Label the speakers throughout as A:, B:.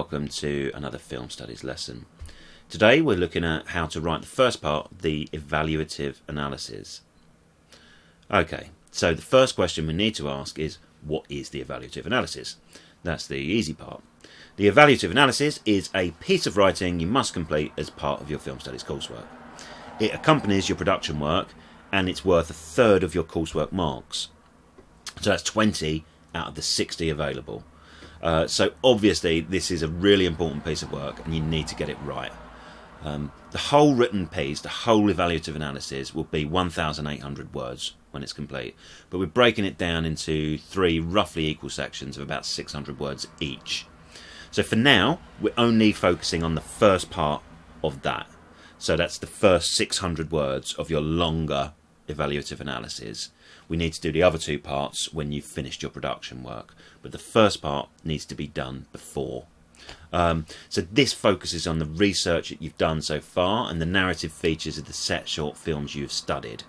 A: welcome to another film studies lesson. Today we're looking at how to write the first part, the evaluative analysis. Okay, so the first question we need to ask is, what is the evaluative analysis? That's the easy part. The evaluative analysis is a piece of writing you must complete as part of your film studies coursework. It accompanies your production work and it's worth a third of your coursework marks. So that's 20 out of the 60 available. So obviously this is a really important piece of work and you need to get it right. The whole written piece, the whole evaluative analysis will be 1,800 words when it's complete. But we're breaking it down into 3 roughly equal sections of about 600 words each. So for now, we're only focusing on the first part of that. So that's the first 600 words of your longer evaluative analysis. We need to do the other 2 parts when you've finished your production work, but the first part needs to be done before. So this focuses on the research that you've done so far and the narrative features of the set short films you've studied.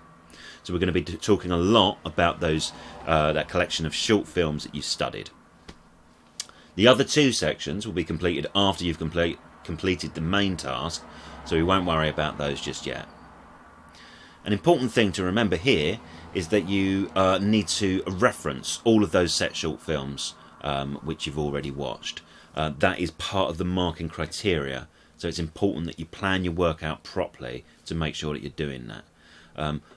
A: So we're going to be talking a lot about those that collection of short films that you've studied. The other 2 sections will be completed after you've completed the main task, so we won't worry about those just yet. An important thing to remember here is that you need to reference all of those set short films which you've already watched. That is part of the marking criteria, so it's important that you plan your work out properly to make sure that you're doing that.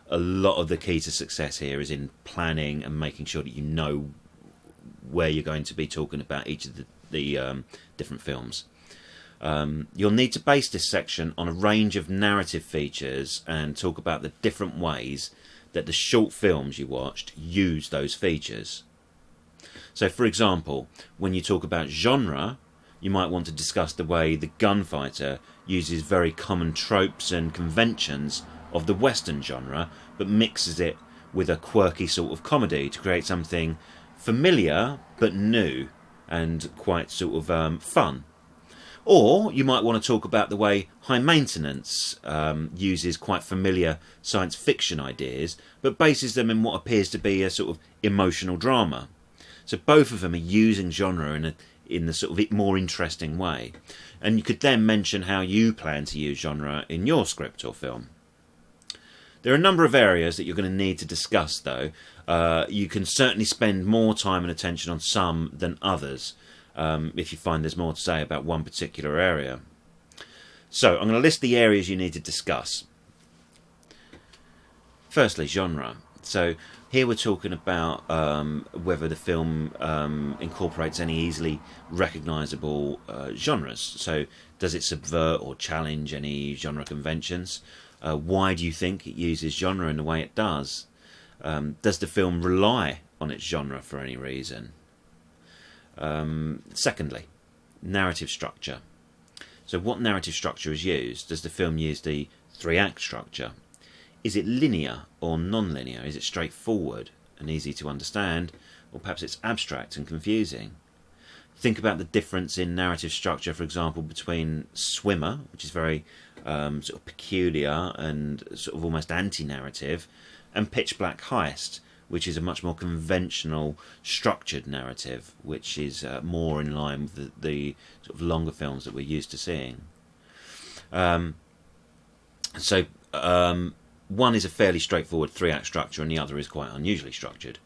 A: A lot of the key to success here is in planning and making sure that you know where you're going to be talking about each of the different films. You'll need to base this section on a range of narrative features and talk about the different ways that the short films you watched use those features. So for example, when you talk about genre, you might want to discuss the way the gunfighter uses very common tropes and conventions of the Western genre, but mixes it with a quirky sort of comedy to create something familiar but new and quite sort of fun. Or you might want to talk about the way High Maintenance uses quite familiar science fiction ideas, but bases them in what appears to be a sort of emotional drama. So both of them are using genre in the sort of more interesting way. And you could then mention how you plan to use genre in your script or film. There are a number of areas that you're going to need to discuss though. You can certainly spend more time and attention on some than others. If you find there's more to say about one particular area. So I'm going to list the areas you need to discuss. Firstly, genre. So here we're talking about whether the film incorporates any easily recognisable genres. So does it subvert or challenge any genre conventions? Why do you think it uses genre in the way it does? Does the film rely on its genre for any reason? Secondly, narrative structure. So what narrative structure is used? Does the film use the 3-act structure? Is it linear or non-linear? Is it straightforward and easy to understand? Or perhaps it's abstract and confusing? Think about the difference in narrative structure, for example, between Swimmer, which is very sort of peculiar and sort of almost anti-narrative, and Pitch Black Heist, which is a much more conventional, structured narrative, which is more in line with the sort of longer films that we're used to seeing. So one is a fairly straightforward 3-act structure, and the other is quite unusually structured.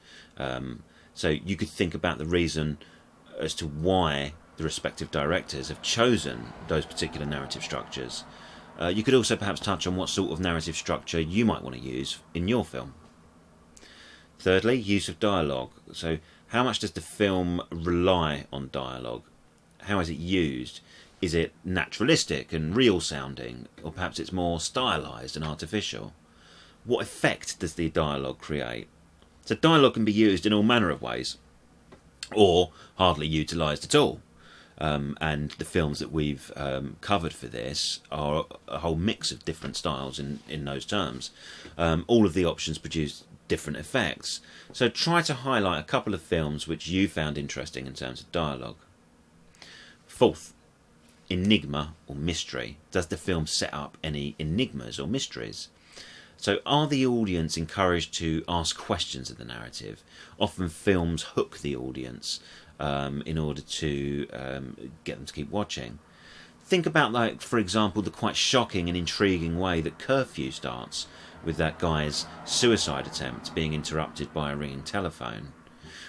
A: So you could think about the reason as to why the respective directors have chosen those particular narrative structures. You could also perhaps touch on what sort of narrative structure you might want to use in your film. Thirdly, use of dialogue. So how much does the film rely on dialogue? How is it used? Is it naturalistic and real sounding? Or perhaps it's more stylised and artificial? What effect does the dialogue create? So dialogue can be used in all manner of ways, or hardly utilised at all. And the films that we've covered for this are a whole mix of different styles in those terms. All of the options produce different effects. So try to highlight a couple of films which you found interesting in terms of dialogue. Fourth, enigma or mystery. Does the film set up any enigmas or mysteries? So are the audience encouraged to ask questions of the narrative? Often films hook the audience in order to get them to keep watching. Think about, like, for example, the quite shocking and intriguing way that Curfew starts, with that guy's suicide attempt being interrupted by a ringing telephone.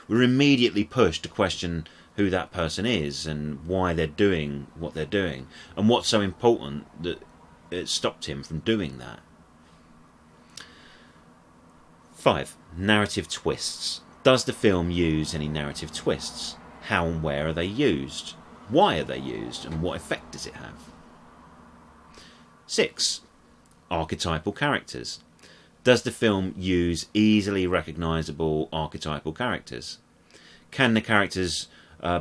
A: We're immediately pushed to question who that person is and why they're doing what they're doing, and what's so important that it stopped him from doing that. 5. Narrative twists. Does the film use any narrative twists? How and where are they used? Why are they used? And what effect does it have? 6. Archetypal characters. Does the film use easily recognisable archetypal characters? Can the characters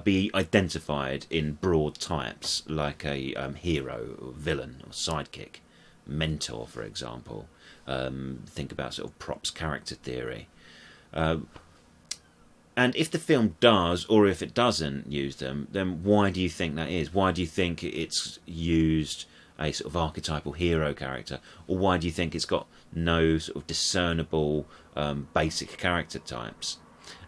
A: be identified in broad types, like a hero, or villain, or sidekick, mentor, for example? Think about sort of props character theory. And if the film does, or if it doesn't use them, then why do you think that is? Why do you think it's used a sort of archetypal hero character? Or why do you think it's got no sort of discernible basic character types?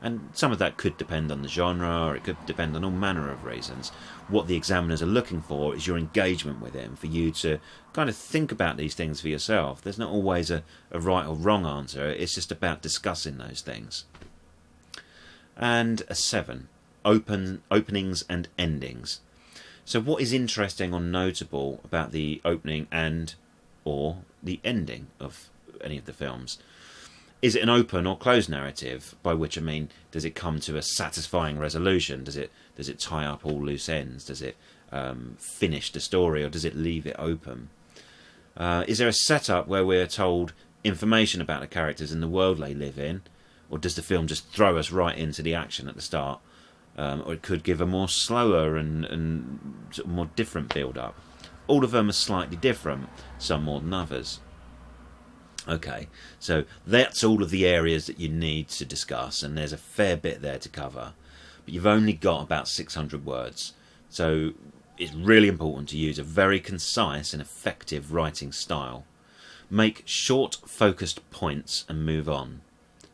A: And some of that could depend on the genre, or it could depend on all manner of reasons. What the examiners are looking for is your engagement with it, and for you to kind of think about these things for yourself. There's not always a right or wrong answer. It's just about discussing those things. And a 7, openings and endings. So what is interesting or notable about the opening and or the ending of any of the films? Is it an open or closed narrative? By which I mean, does it come to a satisfying resolution? Does it tie up all loose ends? Does it finish the story, or does it leave it open? Is there a setup where we're told information about the characters and the world they live in? Or does the film just throw us right into the action at the start? Or it could give a more slower and sort of more different build-up. All of them are slightly different, some more than others. Okay, so that's all of the areas that you need to discuss, and there's a fair bit there to cover. But you've only got about 600 words, so it's really important to use a very concise and effective writing style. Make short, focused points and move on.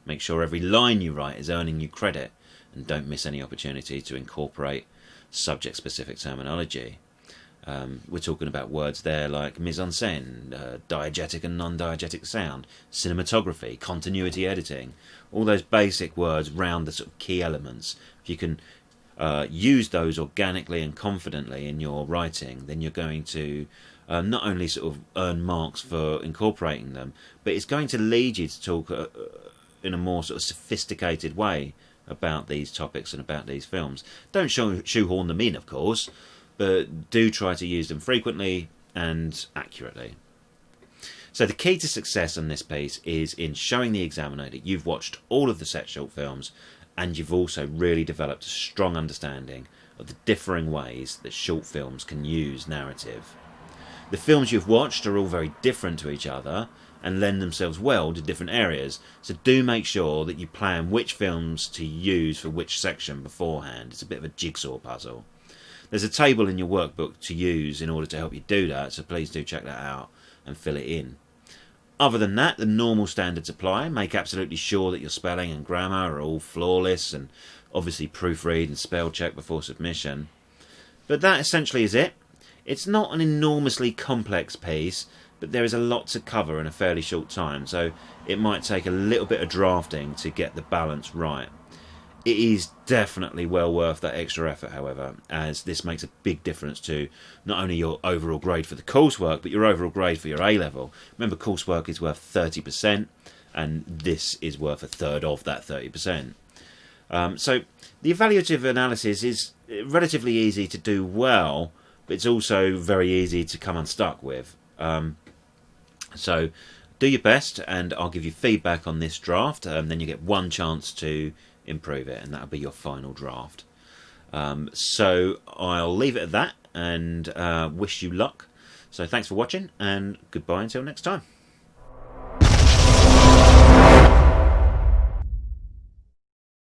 A: Make sure every line you write is earning you credit, and don't miss any opportunity to incorporate subject-specific terminology. We're talking about words there like mise-en-scène, diegetic and non-diegetic sound, cinematography, continuity editing. All those basic words round the sort of key elements. If you can use those organically and confidently in your writing, then you're going to not only sort of earn marks for incorporating them, but it's going to lead you to talk in a more sort of sophisticated way about these topics and about these films. Don't shoehorn them in, of course, but do try to use them frequently and accurately. So the key to success on this piece is in showing the examiner that you've watched all of the set short films, and you've also really developed a strong understanding of the differing ways that short films can use narrative. The films you've watched are all very different to each other and lend themselves well to different areas, so do make sure that you plan which films to use for which section beforehand. It's a bit of a jigsaw puzzle. There's a table in your workbook to use in order to help you do that, so please do check that out and fill it in. Other than that, the normal standards apply. Make absolutely sure that your spelling and grammar are all flawless, and obviously proofread and spell check before submission. But that essentially is it. It's not an enormously complex piece, but there is a lot to cover in a fairly short time, so it might take a little bit of drafting to get the balance right. It is definitely well worth that extra effort, however, as this makes a big difference to not only your overall grade for the coursework, but your overall grade for your A-level. Remember, coursework is worth 30%, and this is worth a third of that 30%. So the evaluative analysis is relatively easy to do well, but it's also very easy to come unstuck with. So do your best, and I'll give you feedback on this draft, then you get one chance to improve it, and that'll be your final draft. So I'll leave it at that, and wish you luck. So thanks for watching, and goodbye until next time.